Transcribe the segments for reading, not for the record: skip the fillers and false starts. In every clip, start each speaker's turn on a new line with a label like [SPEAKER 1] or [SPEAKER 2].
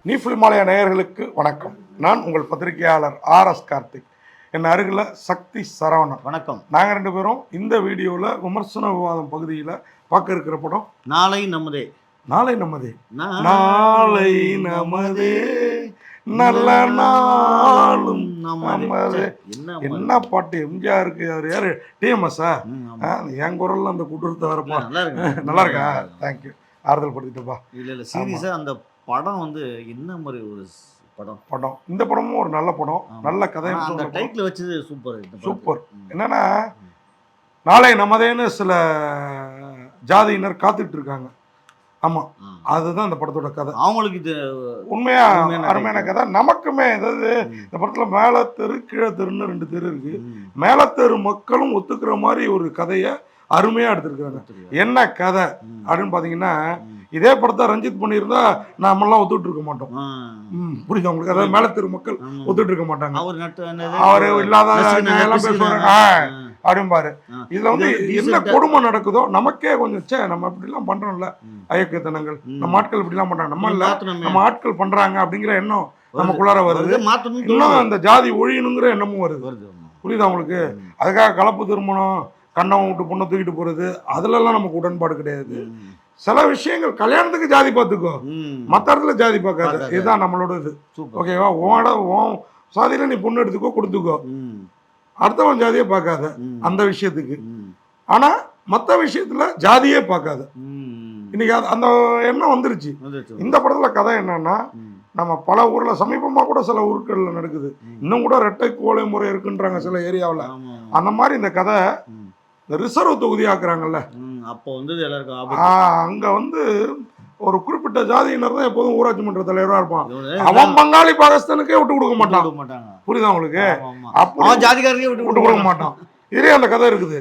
[SPEAKER 1] நீஃபில்மாலய நேயர்களுக்கு வணக்கம். நான் உங்கள் பத்திரிகையாளர் ஆர்.எஸ். கார்த்திக். என் அருகில் சக்தி சரவணன்.
[SPEAKER 2] வணக்கம்.
[SPEAKER 1] நாங்கள் ரெண்டு பேரும் இந்த வீடியோவில் விமர்சன விவாதம் பகுதியில் பார்க்க இருக்கிற படம்
[SPEAKER 2] நாளை நமதே.
[SPEAKER 1] நாளை நமதே, நாளை நமதே, நல்ல நாளும் நமதே. என்ன பாட்டு எம்ஜிஆருக்கு, அவர் யாரு, டிஎம்எஸ்ஸா? என் குரல்ல அந்த குடுறத வரப்பா நல்லா இருக்கா? தேங்க்யூ, ஆறுதல் படுத்திட்டப்பா.
[SPEAKER 2] இல்லை சீரியஸாக அந்த படம் வந்து என்ன மாதிரி ஒரு படம்.
[SPEAKER 1] இந்த படமும் ஒரு நல்ல படம், நல்ல கதை.
[SPEAKER 2] அந்த டைட்டில் வச்சது சூப்பர்.
[SPEAKER 1] என்னன்னா, நாளை நமதேன்னு சில ஜாதியினர் காத்துட்டு இருக்காங்க. ஆமா, அதுதான் இந்த படத்தோட கதை.
[SPEAKER 2] அவங்களுக்கு இது
[SPEAKER 1] உண்மையா அருமையான கதை. நமக்குமே ஏதாவது இந்த படத்துல மேல தெரு கீழே தெருன்னு ரெண்டு தெரு இருக்கு. மேல தெரு மக்களும் ஒத்துக்கிற மாதிரி ஒரு கதையை அருமையா எடுத்திருக்காங்க. என்ன கதை அப்படின்னு பாத்தீங்கன்னா, இதே படத்தை ரஞ்சித் பண்ணியிருந்தா நாமெல்லாம் ஒத்துட்டு இருக்க மாட்டோம். புரியுது உங்களுக்கு? அதாவது மேல தெரு மக்கள் ஒத்துட்டு இருக்க மாட்டாங்க. அவரு இல்லாத எல்லாம் பேசுவாங்க அப்படின்பாரு. இதுல வந்து என்ன கொடுமை நடக்குதோ நமக்கே கொஞ்சம் நம்ம இப்படி எல்லாம் பண்றோம்ல, அயக்கத்தனங்கள், நம்ம ஆட்கள் இப்படி எல்லாம் பண்றாங்க, நம்ம இல்ல நம்ம ஆட்கள் பண்றாங்க அப்படிங்கிற எண்ணம் நமக்குள்ளார வருது. இன்னும் அந்த ஜாதி ஒழியணுங்கிற எண்ணமும் வருது. புரியுதா உங்களுக்கு? அதுக்காக கலப்பு திருமணம், கண்ணம் விட்டு பொண்ணை தூக்கிட்டு போறது, அதுல எல்லாம் நமக்கு உடன்பாடு கிடையாது. சில விஷயங்கள் கல்யாணத்துக்கு ஜாதி பார்த்துக்கோ, மற்ற இடத்துல ஜாதி பார்க்காது. இதுதான் நம்மளோட இது. ஓகேவா? உன் சாதியில நீ பொண்ணு எடுத்துக்கோ, கொடுத்துக்கோ, அடுத்தவன் ஜாதியே பார்க்காத அந்த விஷயத்துக்கு. ஆனா மற்ற விஷயத்துல ஜாதியே பார்க்காத. இன்னைக்கு அந்த எண்ணம் வந்துருச்சு. இந்த படத்துல கதை என்னன்னா, நம்ம பல ஊர்ல சமீபமா கூட சில ஊர்கள்ல நடக்குது. இன்னும் கூட இரட்டை கோலை முறை இருக்குன்றாங்க சில ஏரியாவில். அந்த மாதிரி இந்த கதை இந்த ரிசர்வ் தொகுதி ஆக்குறாங்கல்ல,
[SPEAKER 2] அப்போ வந்து
[SPEAKER 1] அங்க வந்து ஒரு குறிப்பிட்ட ஜாதியினர் தான் எப்போதும் ஊராட்சி மன்ற தலைவராக இருப்பான். அவன் பங்காளி பாகிஸ்தானுக்கே விட்டு கொடுக்க மாட்டான். புரியுதா உங்களுக்கு? அப்போ ஜாதிக்காரனே விட்டு கொடுக்க மாட்டான். இதே அந்த கதை இருக்குது.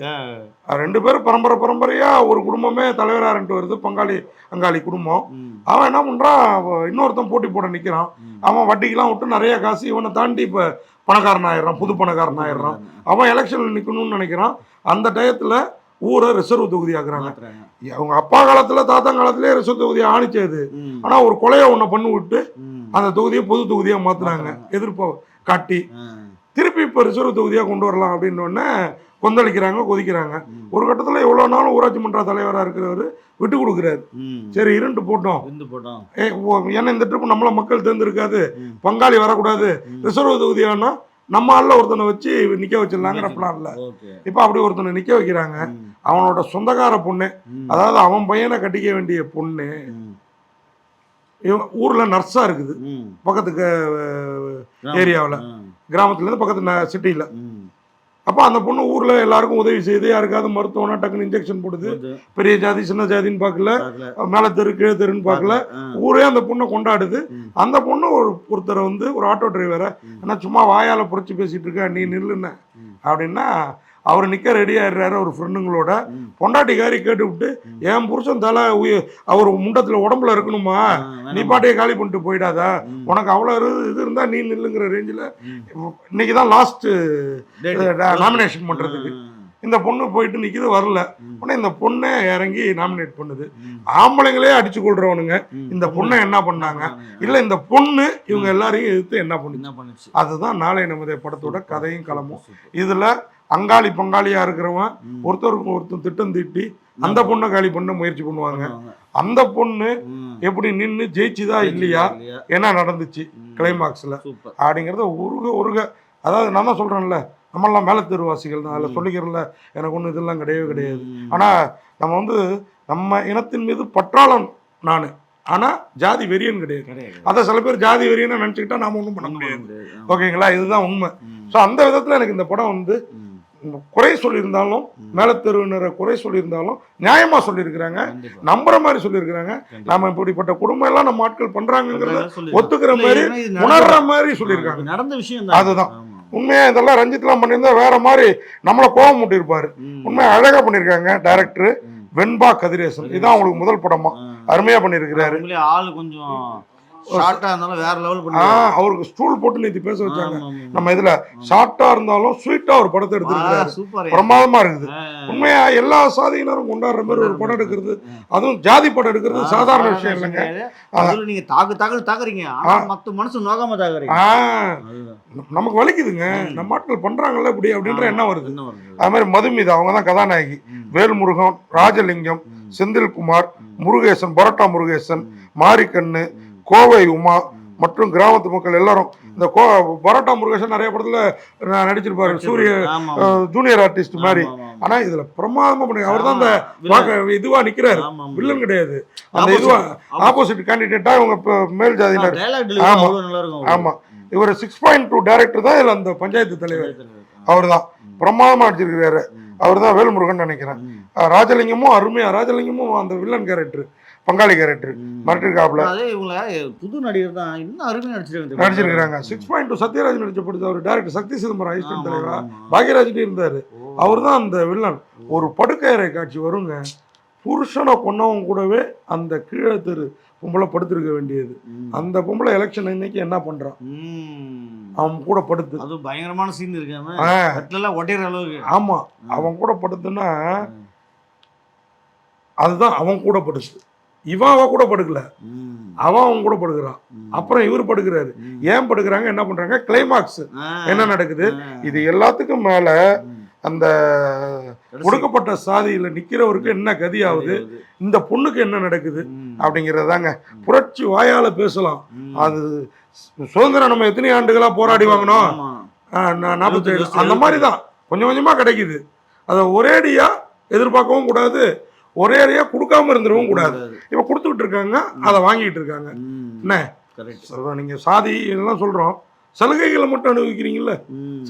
[SPEAKER 1] ரெண்டு பேரும் பரம்பரையா ஒரு குடும்பமே தலைவராக இருந்துட்டு வருது, பங்காளி அங்காளி குடும்பம். அவன் என்ன பண்றான், இன்னொருத்தன் போட்டி போட நிக்கிறான். அவன் வட்டிக்கெல்லாம் விட்டு நிறைய காசு, இவனை தாண்டி இப்ப பணக்காரன் ஆயிடுறான், புது பணக்காரன் ஆயிடுறான். அவன் எலெக்ஷன்ல நிக்கணும்னு நினைக்கிறான். அந்த டயத்துல ஊரை ரிசர்வ் தொகுதி ஆக்குறாங்க. அவங்க அப்பா காலத்துல தாத்தா காலத்திலேயே ரிசர்வ் தொகுதி ஆணிச்சது. ஆனா ஒரு கொலையை ஒண்ணு பண்ணி விட்டு அந்த தொகுதியை பொது தொகுதியா மாத்துறாங்க, எதிர்ப்ப காட்டி. திருப்பி இப்ப ரிசர்வ் தொகுதியா கொண்டு வரலாம் அப்படின்னு கொந்தளிக்கிறாங்க, கொதிக்கிறாங்க. ஒரு கட்டத்துல எவ்வளவு நாளும் ஊராட்சி மன்ற தலைவரா இருக்கிறவரு விட்டு கொடுக்குறாரு. சரி இருண்டு போட்டோம், ஏன்னா இந்த ட்ரிப் நம்மள மக்கள் தேர்ந்தெடுக்காது, பங்காளி வரக்கூடாது, ரிசர்வ் தொகுதியானா நம்ம ஆள்ல ஒருத்தனை வச்சு நிக்க வச்சிடலாங்கிற பிளான்ல இப்ப அப்படி ஒருத்தனை நிக்க வைக்கிறாங்க. அவனோட சொந்தக்கார பொண்ணு, அதாவது அவன் பையனை கட்டிக்க வேண்டிய பொண்ணு ஊர்ல நர்ஸா இருக்குது, பக்கத்துக்கு ஏரியாவில், கிராமத்துல இருந்து பக்கத்து சிட்டியில. அப்போ அந்த பொண்ணு ஊர்ல எல்லாருக்கும் உதவி செய்து, யாருக்காவது மருத்துவம்னா டக்குன்னு இன்ஜெக்ஷன் போடுது. பெரிய ஜாதி சின்ன ஜாதின்னு பார்க்கல, மேல தெரு கீழே தெருன்னு பார்க்கல, ஊரே அந்த பொண்ணை கொண்டாடுது. அந்த பொண்ணு ஒருத்தரை வந்து ஒரு ஆட்டோ டிரைவரை, ஆனால் சும்மா வாயால புரட்சி பேசிட்டு இருக்க, நீ நில்லுன்னு அப்படின்னா அவர் நிற்க ரெடி ஆயிடுறாரு. ஒரு ஃப்ரெண்டுங்களோட பொண்டாட்டிக்காரி கேட்டு விட்டு, என் புருஷன் தலை அவர் முண்டத்தில் உடம்புல இருக்கணுமா, நீ பாட்டையே காலி பண்ணிட்டு போயிடாதா, உனக்கு அவ்வளோ இது இருந்தால் நீ நில்லுங்கிற ரேஞ்சில். இன்னைக்கு தான் லாஸ்ட் நாமினேஷன் பண்ணுறதுக்கு இந்த பொண்ணு போயிட்டு நிற்கிது, வரல. உடனே இந்த பொண்ணை இறங்கி நாமினேட் பண்ணுது. ஆம்பளைங்களே அடிச்சு கொள்றவனுங்க இந்த பொண்ணை என்ன பண்ணாங்க, இல்லை இந்த பொண்ணு இவங்க எல்லாரையும் எதிர்த்து என்ன பண்ணுச்சு. அதுதான் நாளை நமதே படத்தோட கதையும் களமும். இதில் அங்காளி பங்காளியா இருக்கிறவன் ஒருத்தருக்கு ஒருத்தர் திட்டம் தீட்டி அந்த பொண்ணை காலி பண்ண முயற்சி பண்ணுவாங்க. அந்த பொண்ணு எப்படி நின்று ஜெயிச்சுதா இல்லையா, என்ன நடந்துச்சு கிளைமாக்ஸ்ல அப்படிங்கறத உருக அதாவது நான் தான் சொல்றேன்ல, நம்மளாம் மேல தெருவாசிகள் தான், அதில் சொல்லிக்கிறல எனக்கு ஒன்றும் இதெல்லாம் கிடையவே கிடையாது. ஆனா நம்ம வந்து நம்ம இனத்தின் மீது பற்றாளன் நான், ஆனா ஜாதி வெறியன் கிடையாது. அதை சில பேர் ஜாதி வெறியன்னு நினைச்சுக்கிட்டா நாம ஒன்றும் பண்ண முடியாது. ஓகேங்களா? இதுதான் உண்மை. ஸோ அந்த விதத்துல எனக்கு இந்த படம் வந்து குறை சொல்லியிருந்தாலும், மேல தெருவினரை குறை சொல்லியிருந்தாலும் நியாயமா சொல்லியிருக்கிறாங்க, நம்புற மாதிரி சொல்லியிருக்கிறாங்க. நாம இப்படிப்பட்ட குடும்பம் எல்லாம் நம்ம ஆட்கள் பண்றாங்கிறத ஒத்துக்கிற மாதிரி, உணர்ற மாதிரி சொல்லியிருக்காங்க.
[SPEAKER 2] நடந்த விஷயம்
[SPEAKER 1] அதுதான் உண்மையா. இதெல்லாம் ரஞ்சித்லாம் பண்ணியிருந்தா வேற மாதிரி நம்மளை கோபம் மூட்டியிருப்பாரு. உண்மையா அழகா பண்ணியிருக்காங்க டைரக்டர் வெண்பா கதிரேசன். இதுதான் அவங்களுக்கு முதல் படமா, அருமையா பண்ணியிருக்கிறாரு.
[SPEAKER 2] ஆளு கொஞ்சம் ஷார்ட்டா இருந்தாலும் வேற லெவல் பண்ணி
[SPEAKER 1] அவருக்கு ஸ்டூல் போட்டு நேற்று பேச வச்சாங்க. நம்ம இதுல ஷார்ட்டா இருந்தாலும் ஸ்வீட்டா ஒரு படத்தை எடுத்துருக்காரு,
[SPEAKER 2] சூப்பர்
[SPEAKER 1] பிரமாதமா இருக்குது. உண்மையா எல்லா சாதியினரும் கொண்டாடுற மாதிரி ஒரு படம் எடுக்கிறது, அதுவும் ஜாதி படம் எடுக்கிறது சாதாரண விஷயம் இல்லைங்க.
[SPEAKER 2] அதுல நீங்க தாக்குறீங்க, ஆனா மத்த மனசு நோகாம தாக்குறீங்க.
[SPEAKER 1] நமக்கு வலிக்குதுங்க, நம்ம ஆட்கள் பண்றாங்கல்ல இப்படி அப்படின்ற எண்ணம் வருது. அது மாதிரி மதுமிதா அவங்க தான் கதாநாயகி. வேல்முருகன், ராஜலிங்கம், செந்தில்குமார், முருகேசன், பரோட்டா முருகேசன், மாரிக்கண்ணு, கோவை உமா மற்றும் கிராமத்து மக்கள் எல்லாரும். இந்த பரோட்டா முருகேசன் நிறைய படத்துல நடிச்சிருப்பாரு, சூரிய ஜூனியர் ஆர்டிஸ்ட் மாதிரி. ஆனா இதுல பிரமாதமா பண்ணி அவர் தான் அந்த இதுவா நிக்கிறாரு, வில்லன் கிடையாது. அந்த இதுவா ஆப்போசிட் கேண்டிடேட்டா இவங்க மேல் ஜாதியினர். ஆமா, இவர் 6.2 டைரக்டர் தான் இதுல அந்த பஞ்சாயத்து தலைவர். அவர் தான் பிரமாதமா நடிச்சிருக்கிறாரு. அவர் தான் வேல்முருகன் நினைக்கிறேன். ராஜலிங்கமும் அருமையா, ராஜலிங்கமும் அந்த வில்லன் கேரக்டர், பங்காளி கேரக்டர் மாற்றிருக்காப்ல.
[SPEAKER 2] புது நடிகர் தான், இன்னும் அருமையா
[SPEAKER 1] நடிச்சிருக்காங்க. 6.2 சத்யராஜ் நடிச்ச படுத்து அவர் டைரக்டர் சக்தி சிதம்பரம் ஐஸ்டன் தலைவரா பாக்யராஜ்கிட்ட இருந்தாரு. அவர் தான் அந்த வில்லன். ஒரு படுக்கையறை காட்சி வருங்க, புருஷனை கொன்னவங்க கூடவே அந்த கீழே தெரு பொம்பளை படுத்திருக்க வேண்டியது. அந்த பொம்பளை எலெக்ஷன் இன்னைக்கு என்ன பண்றான், அவன் கூட படுத்து,
[SPEAKER 2] அது பயங்கரமான சீன் இருக்கு ஒட்டேற அளவுக்கு.
[SPEAKER 1] ஆமா, அவன் கூட படுத்துன்னா அதுதான் அவன் கூட படுத்து. இவன் அவ கூட படுக்கல, அவன் கூட படுக்கிறான். அப்புறம் இவர் படுக்கிறாரு. ஏன் படுக்கிறாங்க, என்ன பண்றாங்க, கிளைமாக்ஸ் என்ன நடக்குது, இது எல்லாத்துக்கும் மேல அந்த ஒடுக்கப்பட்ட சாதியில நிக்கிறவருக்கு என்ன கதி ஆகுது, இந்த பொண்ணுக்கு என்ன நடக்குது அப்படிங்கறதாங்க. புரட்சி வாயால பேசலாம். அது சுதந்திரம் நம்ம எத்தனை ஆண்டுகளா போராடி வாங்கணும், 47 அந்த மாதிரிதான் கொஞ்சம் கொஞ்சமா கிடைக்குது. அதை ஒரேடியா எதிர்பார்க்கவும் கூடாது, ஒரேடியா கொடுக்காம இருந்துடவும் கூடாது. இப்ப கொடுத்துக்கிட்டு இருக்காங்க, அதை வாங்கிட்டு இருக்காங்க. என்ன நீங்க சாதி இதெல்லாம் சொல்றோம், சலுகைகளை மட்டும் அனுபவிக்கிறீங்கல்ல,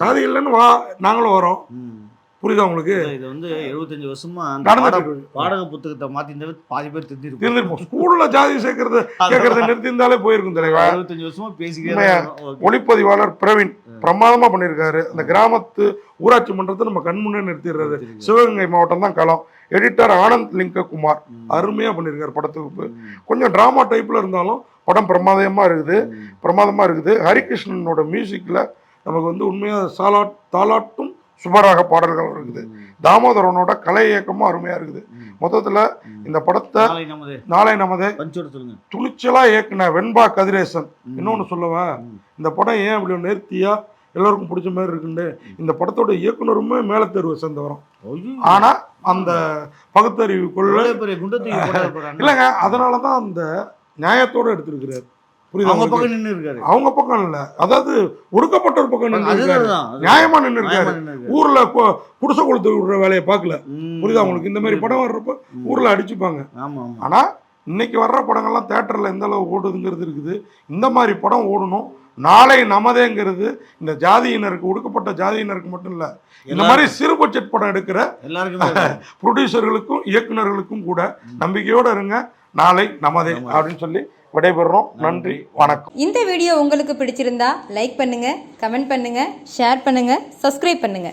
[SPEAKER 1] சாதி இல்லைன்னு வா நாங்களும் வரோம். புரியுதா உங்களுக்கு?
[SPEAKER 2] இது வந்து 75 வருஷமா பாடக புத்தகத்தை மாத்தி பாதி பேர்
[SPEAKER 1] திருந்திருப்போம். ஸ்கூல்ல ஜாதி சேர்க்கறது கேட்கறத நிறுத்திருந்தாலே போயிருக்கும் தலைவா.
[SPEAKER 2] 75 வருஷமா பேசிக்கிறேன்.
[SPEAKER 1] ஒளிப்பதிவாளர் பிரவீன் பிரமாதமா பண்ணியிருக்காரு. அந்த கிராமத்து ஊராட்சி மன்றத்தை நம்ம கண்முன்னே நிறுத்திடுறாரு. சிவகங்கை மாவட்டம் தான் களம். எடிட்டர் ஆனந்த் லிங்ககுமார் அருமையா பண்ணியிருக்காரு. படத்துக்கு கொஞ்சம் டிராமா டைப்ல இருந்தாலும் படம் பிரமாதமா இருக்குது. ஹரிகிருஷ்ணனோட மியூசிக்ல நமக்கு வந்து உண்மையா தாலாட்டும் சுபராக பாடல்கள் இருக்குது. தாமோதரனோட கலை இயக்கமும் அருமையா இருக்குது. மொத்தத்துல இந்த படத்தை நாளை நமது துணிச்சலா இயக்குன வெண்பா கதிரேசன். இன்னொன்னு சொல்லவா, இந்த படம் ஏன் அப்படி நேர்த்தியா எல்லாருக்கும் பிடிச்ச மாதிரி இருக்குன்னு, இந்த படத்தோட இயக்குனருமே மேலத்தேர்வை சேர்ந்தவரும். ஆனா அந்த பகுத்தறிவுக்குள்ள இல்லைங்க, அதனாலதான் அந்த நியாயத்தோட எடுத்திருக்கிறாரு.
[SPEAKER 2] அவங்க பக்கம் நின்று இருக்காரு.
[SPEAKER 1] அவங்க பக்கம் இல்ல, அதாவது ஒடுக்கப்பட்ட ஒரு பக்கம் நின்று இருக்காரு, நியாயமா நின்று இருக்காரு. ஊர்ல குடிசை கொளுத்து விடுற வேலையை பார்க்கல. புரியுதா உங்களுக்கு? இந்த மாதிரி படம் வர்றப்ப ஊர்ல அடிச்சுப்பாங்க. ஆனா இன்னைக்கு வர்ற படங்கள்லாம் தியேட்டர்ல எந்த அளவு ஓடுதுங்கிறது இருக்குது. இந்த மாதிரி படம் ஓடணும். நாளை நமதேங்கிறது இந்த ஜாதியினருக்கு, ஒடுக்கப்பட்ட ஜாதியினருக்கு மட்டும் இல்ல, இந்த மாதிரி சிறு பட்ஜெட் படம் எடுக்கிற ப்ரொடியூசர்களுக்கும் இயக்குநர்களுக்கும் கூட நம்பிக்கையோட இருங்க. நாளை நமதே அப்படின்னு சொல்லி விடைபெறுறோம். நன்றி, வணக்கம்.
[SPEAKER 3] இந்த வீடியோ உங்களுக்கு பிடிச்சிருந்தா லைக் பண்ணுங்க, கமெண்ட் பண்ணுங்க, ஷேர் பண்ணுங்க, சப்ஸ்கிரைப் பண்ணுங்க.